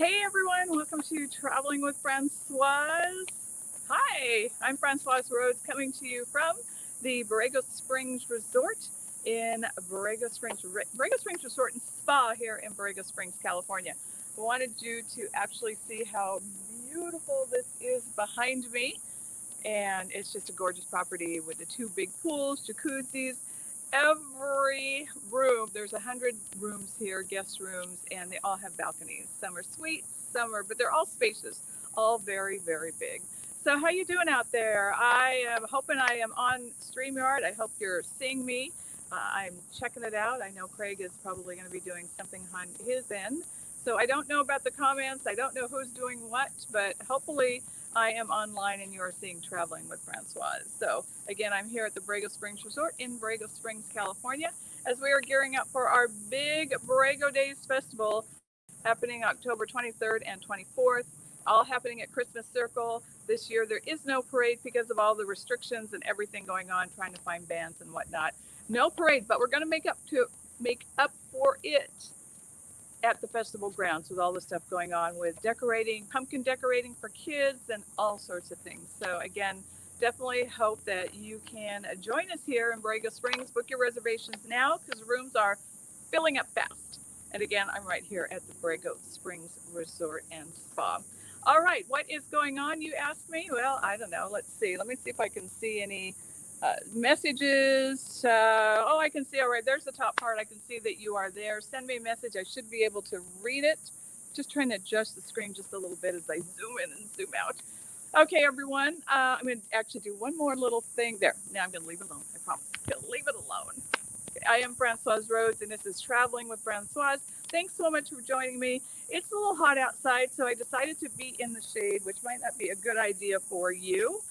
Hey everyone, welcome to Traveling with Francoise. Hi, I'm Francoise Rhodes coming to you from the Borrego Springs Resort in Borrego Springs Resort and Spa here in Borrego Springs, California. I wanted you to actually see how beautiful this is behind me, and it's just a gorgeous property with the two big pools, jacuzzis. Every room, there's 100 rooms here, guest rooms, and they all have balconies. Some are suites, but they're all spacious, all very, very big. So how you doing out there? I am hoping I am on StreamYard. I hope you're seeing me. I'm checking it out. I know Craig is probably going to be doing something on his end. So I don't know about the comments. I don't know who's doing what, but hopefully I am online and you are seeing Traveling with Francoise. So again, I'm here at the Borrego Springs Resort in Borrego Springs, California, as we are gearing up for our big Borrego Days Festival happening October 23rd and 24th, all happening at Christmas Circle. This year there is no parade because of all the restrictions and everything going on, trying to find bands and whatnot. No parade, but we're going to make up for it at the festival grounds with all the stuff going on with decorating, pumpkin decorating for kids, and all sorts of things. So again, definitely hope that you can join us here in Borrego Springs. Book your reservations now because rooms are filling up fast. And again, I'm right here at the Borrego Springs Resort and Spa. All right, what is going on, you ask me? Well, I don't know. Let's see. Let me see if I can see any messages. Oh, I can see. All right, there's the top part. I can see that you are there. Send me a message. I should be able to read it. Just trying to adjust the screen just a little bit as I zoom in and zoom out. Okay, everyone. I'm going to actually do one more little thing there. Now I'm going to leave it alone. I promise. I'm going to leave it alone. Okay, I am Francoise Rhodes, and this is Traveling with Francoise. Thanks so much for joining me. It's a little hot outside, so I decided to be in the shade, which might not be a good idea for you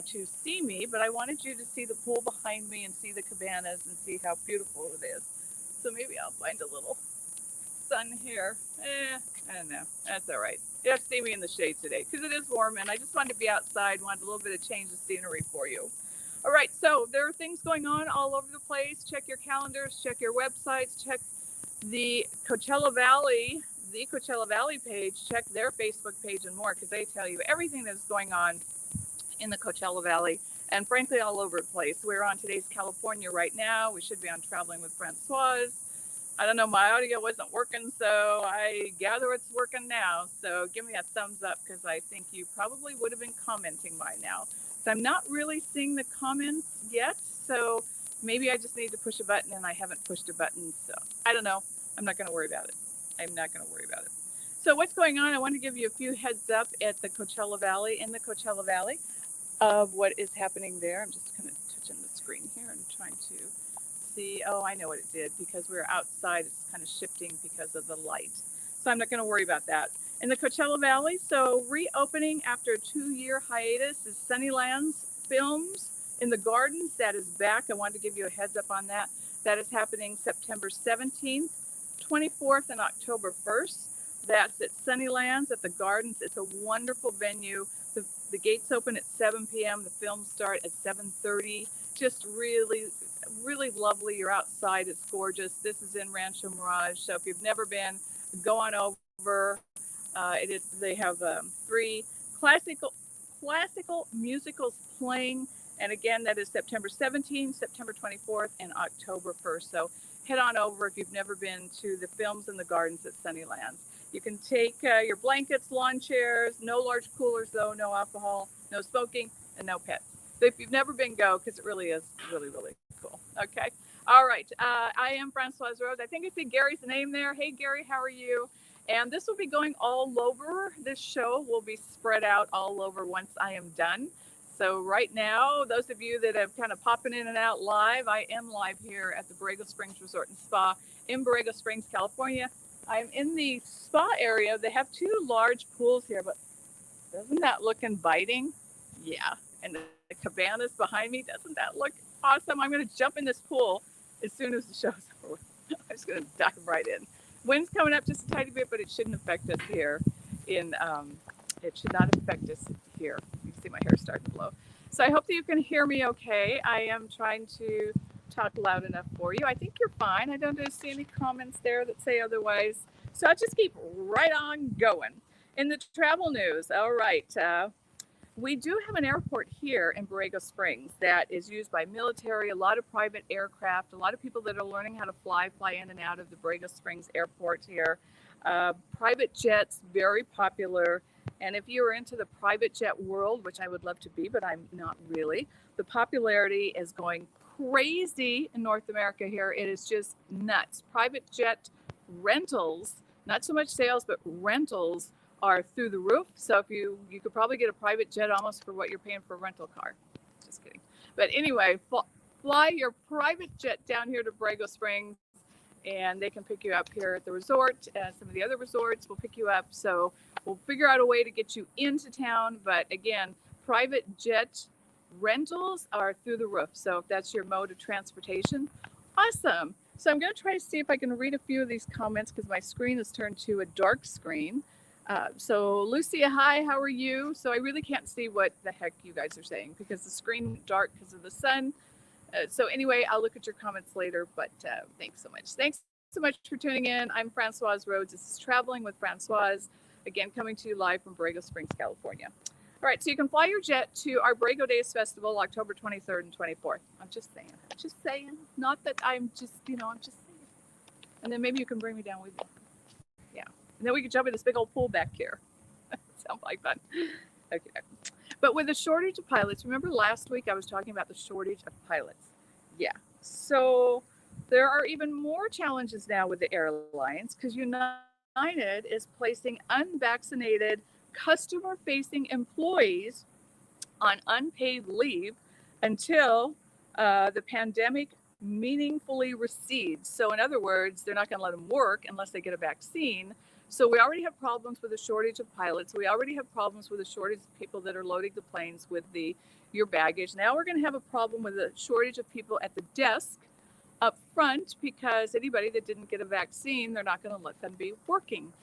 to see me, but I wanted you to see the pool behind me and see the cabanas and see how beautiful it is. So maybe I'll find a little sun here. I don't know. That's all right. You have to see me in the shade today because it is warm and I just wanted to be outside, wanted a little bit of change of scenery for you. All right, so there are things going on all over the place. Check your calendars, check your websites, check the Coachella Valley, page, check their Facebook page and more because they tell you everything that's going on in the Coachella Valley and frankly all over the place. We're on Today's California right now. We should be on Traveling with Francoise. I don't know, my audio wasn't working, so I gather it's working now. So give me a thumbs up because I think you probably would have been commenting by now. So I'm not really seeing the comments yet, so maybe I just need to push a button and I haven't pushed a button. So I don't know. I'm not going to worry about it. I'm not going to worry about it. So what's going on? I want to give you a few heads up at the Coachella Valley, in the Coachella Valley, of what is happening there. I'm just kind of touching the screen here and trying to see. Oh, I know what it did because we're outside. It's kind of shifting because of the light. So I'm not going to worry about that. In the Coachella Valley, so reopening after a 2-year hiatus is Sunnylands Films in the Gardens. That is back. I wanted to give you a heads up on that. That is happening September 17th, 24th, and October 1st. That's at Sunnylands at the Gardens. It's a wonderful venue. The gates open at 7 p.m. The films start at 7:30. Just really, really lovely. You're outside. It's gorgeous. This is in Rancho Mirage. So if you've never been, go on over. They have 3 classical musicals playing. And again, that is September 17th, September 24th, and October 1st. So head on over if you've never been to the Films in the Gardens at Sunnylands. You can take your blankets, lawn chairs, no large coolers though, no alcohol, no smoking, and no pets. So if you've never been, go, because it really is really, really cool. Okay. All right. I am Francoise Rose. I think I see Gary's name there. Hey, Gary, how are you? And this will be going all over. This show will be spread out all over once I am done. So right now, those of you that have kind of popping in and out live, I am live here at the Borrego Springs Resort and Spa in Borrego Springs, California. I'm in the spa area. They have 2 large pools here, but doesn't that look inviting? Yeah. And the cabanas behind me, doesn't that look awesome? I'm going to jump in this pool as soon as the show's over. I'm just going to dive right in. Wind's coming up just a tiny bit, but it shouldn't affect us here. It should not affect us here. You can see my hair starting to blow. So I hope that you can hear me okay. I am trying to talk loud enough for you. I think you're fine. I don't see any comments there that say otherwise. So I'll just keep right on going. In the travel news, all right. We do have an airport here in Borrego Springs that is used by military, a lot of private aircraft, a lot of people that are learning how to fly in and out of the Borrego Springs airport here. Private jets, very popular. And if you are into the private jet world, which I would love to be, but I'm not really, the popularity is going crazy in North America here. It is just nuts. Private jet rentals, not so much sales, but rentals are through the roof. So if you could probably get a private jet almost for what you're paying for a rental car. Just kidding. But anyway, fly your private jet down here to Borrego Springs, and they can pick you up here at the resort. Some of the other resorts will pick you up. So we'll figure out a way to get you into town. But again, private jet rentals are through the roof. So if that's your mode of transportation, awesome. So I'm going to try to see if I can read a few of these comments because my screen has turned to a dark screen. So Lucia, hi, how are you? So I really can't see what the heck you guys are saying because the screen is dark because of the sun. So anyway, I'll look at your comments later, but thanks so much. Thanks so much for tuning in. I'm Francoise Rhodes. This is Traveling with Francoise, again, coming to you live from Borrego Springs, California. All right, so you can fly your jet to our Borrego Days Festival, October 23rd and 24th. I'm just saying. Not that I'm just, I'm just saying. And then maybe you can bring me down with you. Yeah. And then we could jump in this big old pool back here. Sounds like fun. Okay. But with a shortage of pilots, remember last week I was talking about the shortage of pilots? Yeah. So there are even more challenges now with the airlines because United is placing unvaccinated customer-facing employees on unpaid leave until the pandemic meaningfully recedes. So in other words, they're not going to let them work unless they get a vaccine. So we already have problems with a shortage of pilots. We already have problems with a shortage of people that are loading the planes with your baggage. Now we're going to have a problem with a shortage of people at the desk up front because anybody that didn't get a vaccine, they're not going to let them be working.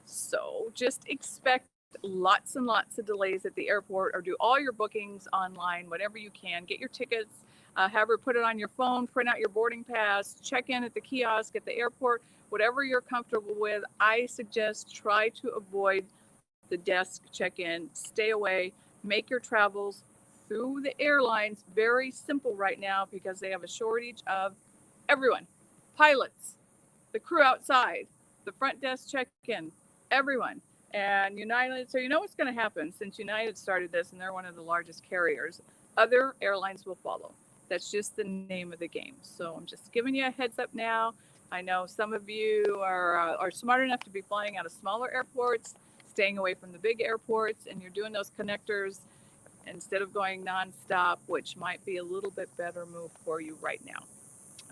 So just expect lots and lots of delays at the airport, or do all your bookings online, whatever you can. Get your tickets, have her put it on your phone, print out your boarding pass, check in at the kiosk at the airport, whatever you're comfortable with. I suggest try to avoid the desk check-in, stay away, make your travels through the airlines very simple right now because they have a shortage of everyone. Pilots, the crew outside, the front desk check-in, everyone. And United, so you know what's going to happen since United started this and they're one of the largest carriers, other airlines will follow. That's just the name of the game. So I'm just giving you a heads up now. I know some of you are smart enough to be flying out of smaller airports, staying away from the big airports, and you're doing those connectors instead of going nonstop, which might be a little bit better move for you right now.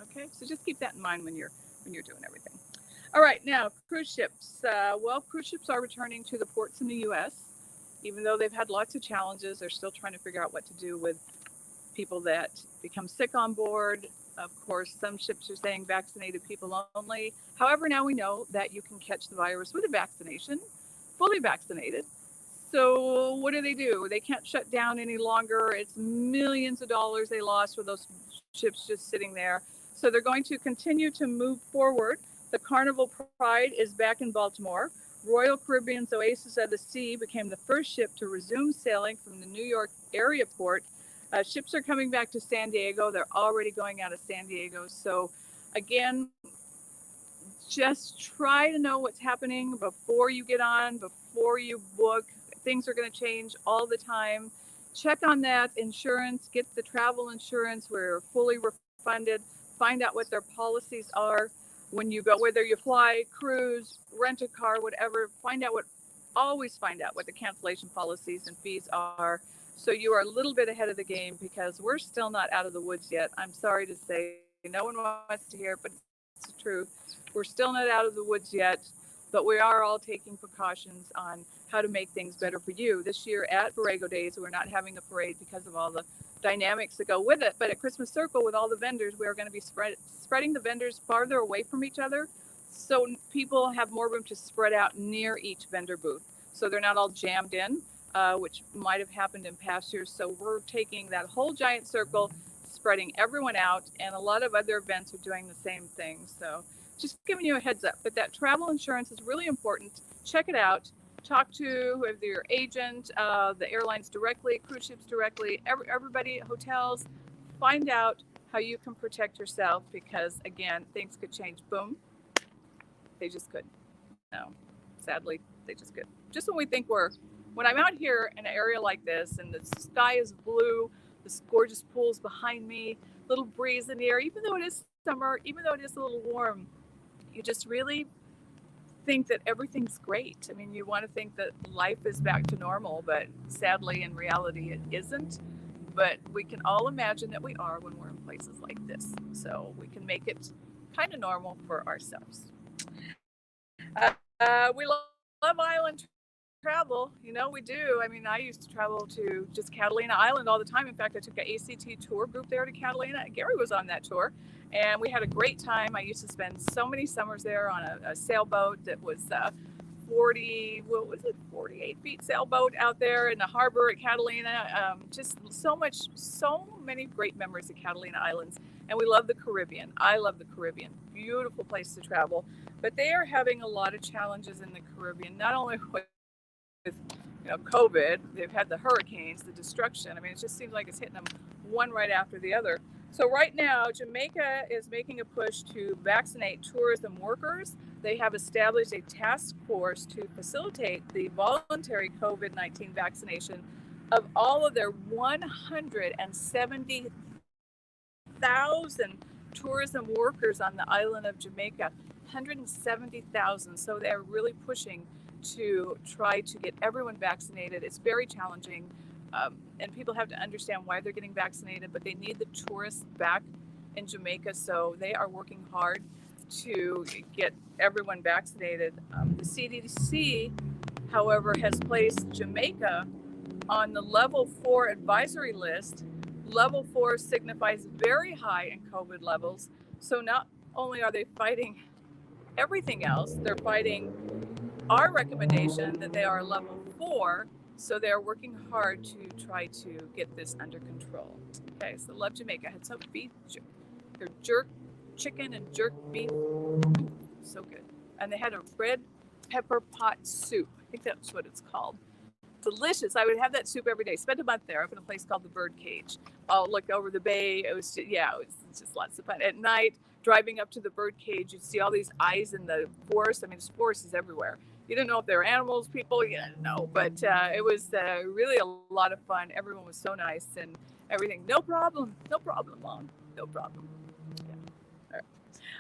Okay, so just keep that in mind when you're doing everything. All right, now cruise ships. Well, cruise ships are returning to the ports in the U.S. Even though they've had lots of challenges, they're still trying to figure out what to do with people that become sick on board. Of course, some ships are saying vaccinated people only. However, now we know that you can catch the virus with a vaccination, fully vaccinated. So what do? They can't shut down any longer. It's millions of dollars they lost with those ships just sitting there. So they're going to continue to move forward. The Carnival Pride is back in Baltimore. Royal Caribbean's Oasis of the Sea became the first ship to resume sailing from the New York area port. Ships are coming back to San Diego. They're already going out of San Diego. So again, just try to know what's happening before you get on, before you book. Things are going to change all the time. Check on that insurance, get the travel insurance. We're fully refunded. Find out what their policies are when you go, whether you fly, cruise, rent a car, whatever. Always find out what the cancellation policies and fees are. So you are a little bit ahead of the game because we're still not out of the woods yet. I'm sorry to say, no one wants to hear it, but it's the truth. We're still not out of the woods yet, but we are all taking precautions on how to make things better for you. This year at Borrego Days, we're not having a parade because of all the dynamics that go with it. But at Christmas Circle with all the vendors, we're going to be spreading the vendors farther away from each other so people have more room to spread out near each vendor booth. So they're not all jammed in, which might have happened in past years. So we're taking that whole giant circle, spreading everyone out, and a lot of other events are doing the same thing. So just giving you a heads up. But that travel insurance is really important. Check it out. Talk to whether your agent, the airlines directly, cruise ships directly, everybody, hotels. Find out how you can protect yourself because, again, things could change. Boom, they just could. No, sadly, they just could. Just when we think when I'm out here in an area like this and the sky is blue, this gorgeous pool's behind me, little breeze in the air, even though it is summer, even though it is a little warm, you just really think that everything's great. I mean, you want to think that life is back to normal, but sadly, in reality, it isn't. But we can all imagine that we are when we're in places like this. So we can make it kind of normal for ourselves. We love island travel. We do. I mean, I used to travel to just Catalina Island all the time. In fact, I took an ACT tour group there to Catalina. Gary was on that tour, and we had a great time. I used to spend so many summers there on a sailboat that was 48 feet sailboat out there in the harbor at Catalina. Just so many great memories of Catalina Islands. And we love the Caribbean. I love the Caribbean. Beautiful place to travel. But they are having a lot of challenges in the Caribbean, not only with COVID, they've had the hurricanes, the destruction. I mean, it just seems like it's hitting them one right after the other. So right now, Jamaica is making a push to vaccinate tourism workers. They have established a task force to facilitate the voluntary COVID-19 vaccination of all of their 170,000 tourism workers on the island of Jamaica. 170,000. So they're really pushing to try to get everyone vaccinated. It's very challenging, and people have to understand why they're getting vaccinated, but they need the tourists back in Jamaica, so they are working hard to get everyone vaccinated. The CDC, however, has placed Jamaica on the level 4 advisory list. Level 4 signifies very high in COVID levels, so not only are they fighting everything else, they're fighting our recommendation that they are level 4, so they're working hard to try to get this under control. Okay, so love Jamaica. I had some beef, their jerk chicken and jerk beef, so good. And they had a red pepper pot soup. I think that's what it's called. Delicious. I would have that soup every day. Spent a month there up in a place called the Bird Cage. I'll look over the bay. It was just lots of fun. At night, driving up to the bird cage, you'd see all these eyes in the forest. I mean, this forest is everywhere. You didn't know if they were animals, people, you didn't know. But it was really a lot of fun. Everyone was so nice and everything. No problem, Mom. No problem. Yeah.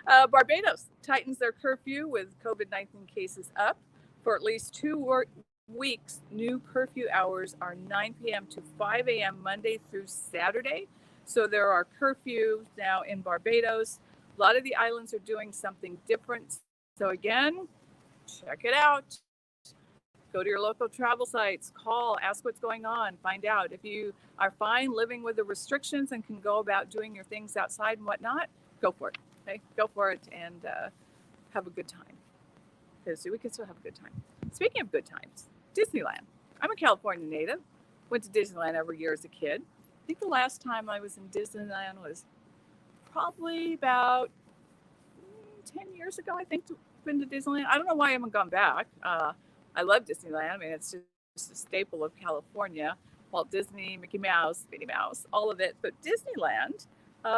All right. Barbados tightens their curfew with COVID-19 cases up. For at least 2 weeks, new curfew hours are 9 p.m. to 5 a.m. Monday through Saturday. So there are curfews now in Barbados. A lot of the islands are doing something different. So again, check it out. Go to your local travel sites, call, ask what's going on, find out. If you are fine living with the restrictions and can go about doing your things outside and whatnot, go for it. Okay, go for it and have a good time. Because we can still have a good time. Speaking of good times, Disneyland. I'm a California native. Went to Disneyland every year as a kid. I think the last time I was in Disneyland was probably about 10 years ago, I think, been to Disneyland. I don't know why I haven't gone back. I love Disneyland. I mean, it's just a staple of California. Walt Disney, Mickey Mouse, Minnie Mouse, all of it. But Disneyland,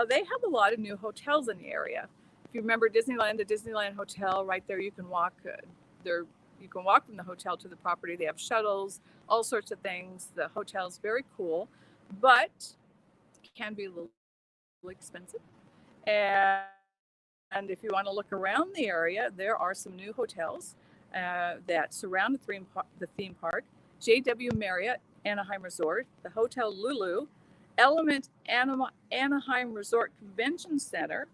they have a lot of new hotels in the area. If you remember Disneyland, the Disneyland Hotel, right there, you can walk you can walk from the hotel to the property. They have shuttles, all sorts of things. The hotel's very cool, but it can be a little expensive. And if you want to look around the area, there are some new hotels that surround the theme park. JW Marriott Anaheim Resort, the Hotel Lulu, Element Anaheim Resort Convention Center,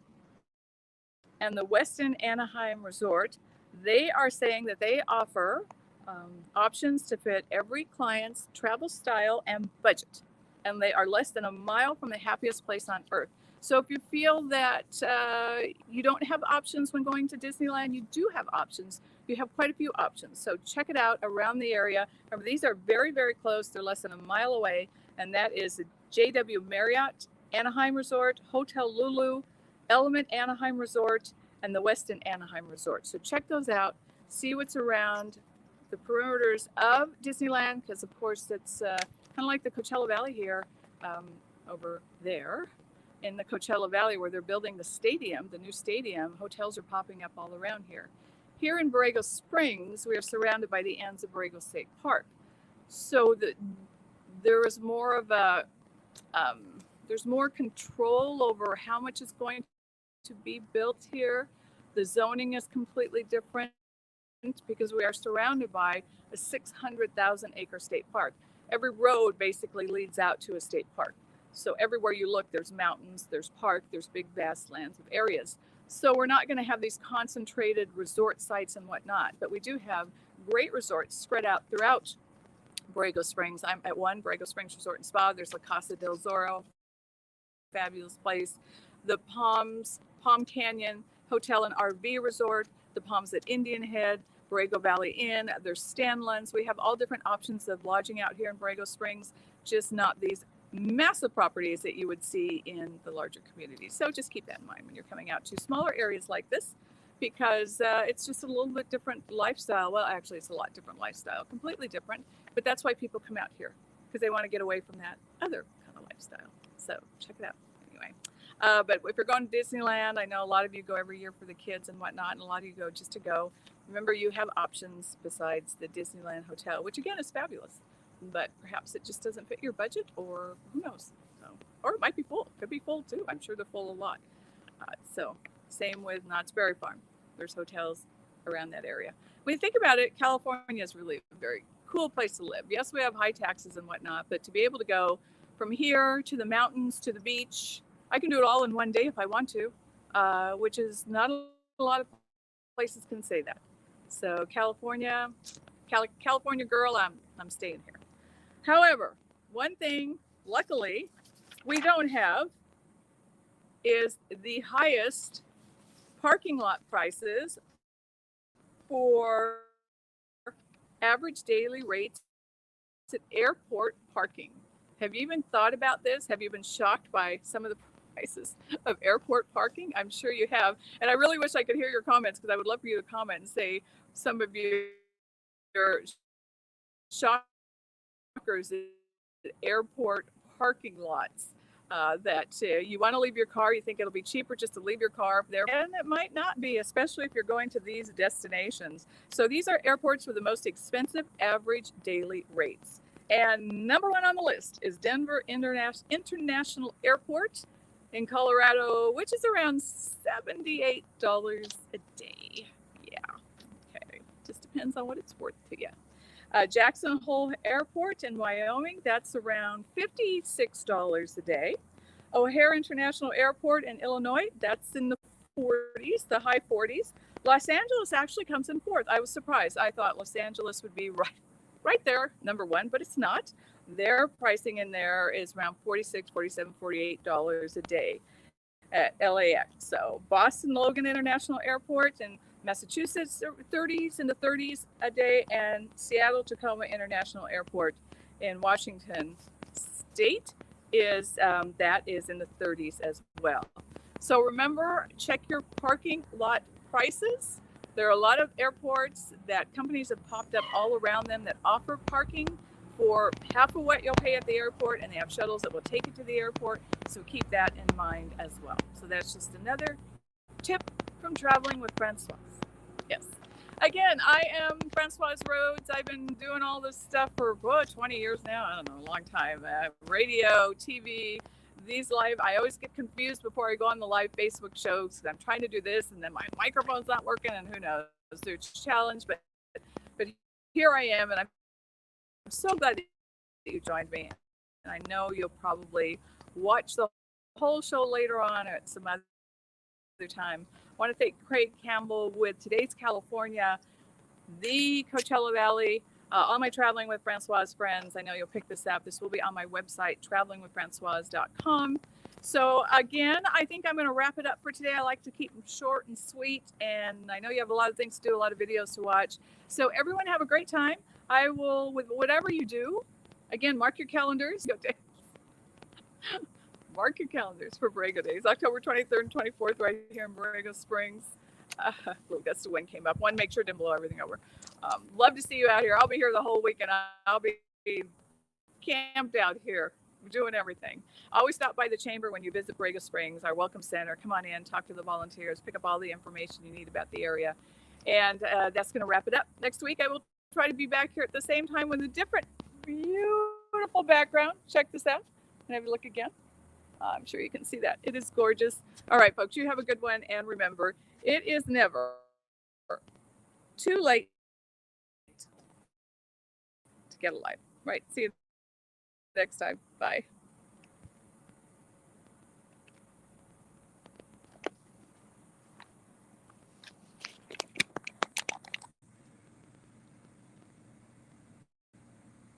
and the Westin Anaheim Resort. They are saying that they offer options to fit every client's travel style and budget. And they are less than a mile from the happiest place on earth. So if you feel that you don't have options when going to Disneyland, you do have options. You have quite a few options. So check it out around the area. Remember, these are very, very close. They're less than a mile away. And that is the JW Marriott Anaheim Resort, Hotel Lulu, Element Anaheim Resort, and the Westin Anaheim Resort. So check those out, see what's around the perimeters of Disneyland, because of course it's kind of like the Coachella Valley here, over there in the Coachella Valley where they're building the stadium, the new stadium. Hotels are popping up all around here. Here in Borrego Springs, we are surrounded by the Anza Borrego State Park. So there is more of a, there's more control over how much is going to be built here. The zoning is completely different because we are surrounded by a 600,000 acre state park. Every road basically leads out to a state park. So everywhere you look, there's mountains, there's park, there's big vast lands of areas. So we're not going to have these concentrated resort sites and whatnot, but we do have great resorts spread out throughout Borrego Springs. I'm at one, Borrego Springs Resort and Spa. There's La Casa del Zorro, fabulous place. The Palm Canyon Hotel and RV Resort, the Palms at Indian Head, Borrego Valley Inn, there's Stanlands. We have all different options of lodging out here in Borrego Springs, just not these massive properties that you would see in the larger communities. So just keep that in mind when you're coming out to smaller areas like this, because it's just a little bit different lifestyle. Well, actually, it's a lot different lifestyle, completely different. But that's why people come out here, because they want to get away from that other kind of lifestyle. So check it out. Anyway, but if you're going to Disneyland, I know a lot of you go every year for the kids and whatnot, and a lot of you go just to go. Remember, you have options besides the Disneyland Hotel, which again is fabulous, but perhaps it just doesn't fit your budget, or who knows. So, or it might be full. It could be full too. I'm sure they're full a lot. So same with Knott's Berry Farm. There's hotels around that area. When you think about it, California is really a very cool place to live. Yes, we have high taxes and whatnot, but to be able to go from here to the mountains to the beach, I can do it all in one day if I want to, which is not a lot of places can say that. So California girl, I'm staying here. However, one thing, luckily, we don't have is the highest parking lot prices for average daily rates at airport parking. Have you even thought about this? Have you been shocked by some of the prices of airport parking? I'm sure you have. And I really wish I could hear your comments, because I would love for you to comment and say some of your shockers at airport parking lots. That you want to leave your car, you think it'll be cheaper just to leave your car there, and it might not be, especially if you're going to these destinations. So these are airports with the most expensive average daily rates. And number one on the list is Denver International Airport in Colorado, which is around $78 a day. Yeah, okay, just depends on what it's worth to you. Jackson Hole Airport in Wyoming, that's around $56 a day. O'Hare International Airport in Illinois, that's in the 40s, the high 40s. Los Angeles actually comes in fourth. I was surprised. I thought Los Angeles would be right there, number one, but it's not. Their pricing in there is around $46, $47, $48 a day at LAX. So Boston Logan International Airport and Massachusetts, 30s in the 30s a day, and Seattle Tacoma International Airport in Washington State is that is in the 30s as well. So remember, check your parking lot prices. There are a lot of airports that companies have popped up all around them that offer parking for half of what you'll pay at the airport, and they have shuttles that will take you to the airport. So keep that in mind as well. So that's just another tip from Traveling with Francoise. Yes. Again, I am Francoise Rhodes. I've been doing all this stuff for 20 years now. I don't know, a long time. Radio, TV, these live. I always get confused before I go on the live Facebook shows, because I'm trying to do this and then my microphone's not working, and who knows. There's a challenge, but here I am, and I'm so glad that you joined me. And I know you'll probably watch the whole show later on or at some other time. I want to thank Craig Campbell with Today's California, the Coachella Valley, all my Traveling with Francoise friends. I know you'll pick this up. This will be on my website, travelingwithfrancoise.com. So again, I think I'm going to wrap it up for today. I like to keep them short and sweet, and I know you have a lot of things to do, a lot of videos to watch. So everyone have a great time. I will, with whatever you do, again, mark your calendars. Mark your calendars for Borrego Days, October 23rd and 24th, right here in Borrego Springs. A little gust of wind came up. One, make sure it didn't blow everything over. Love to see you out here. I'll be here the whole week, and I'll be camped out here doing everything. Always stop by the chamber when you visit Borrego Springs, our welcome center. Come on in, talk to the volunteers, pick up all the information you need about the area. And that's going to wrap it up. Next week, I will try to be back here at the same time with a different, beautiful background. Check this out. Can I have a look again? I'm sure you can see that. It is gorgeous. All right, folks, you have a good one. And remember, it is never too late to get alive. Right. See you next time. Bye.